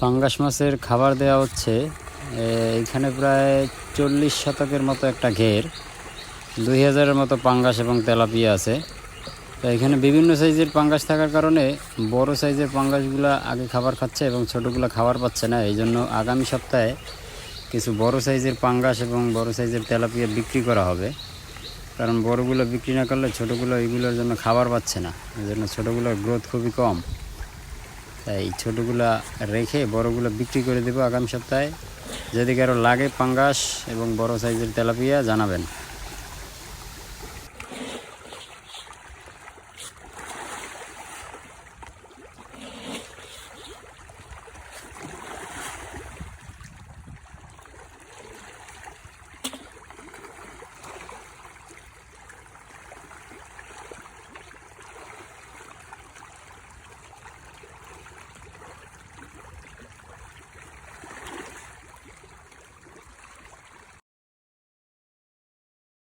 পাঙ্গাস মাছের খাবার দেওয়া হচ্ছে। এখানে প্রায় 40 শতকের মতো একটা ঘের, 2000-এর মতো পাঙ্গাস এবং তেলাপিয়া আছে। তো এখানে বিভিন্ন সাইজের পাঙ্গাস থাকার কারণে বড় সাইজের পাঙ্গাসগুলো আগে খাবার খাচ্ছে এবং ছোটোগুলো খাবার পাচ্ছে না। এই জন্য আগামী সপ্তাহে কিছু বড় সাইজের পাঙ্গাস এবং বড় সাইজের তেলাপিয়া বিক্রি করা হবে। কারণ বড়গুলো বিক্রি না করলে ছোটোগুলো এইগুলোর জন্য খাবার পাচ্ছে না, এই জন্য ছোটোগুলোর গ্রোথ খুবই কম। তাই ছোটোগুলা রেখে বড়গুলো বিক্রি করে দেবো আগামী সপ্তাহে। যদি কারো লাগে পাঙ্গাস এবং বড় সাইজের তেলাপিয়া জানাবেন।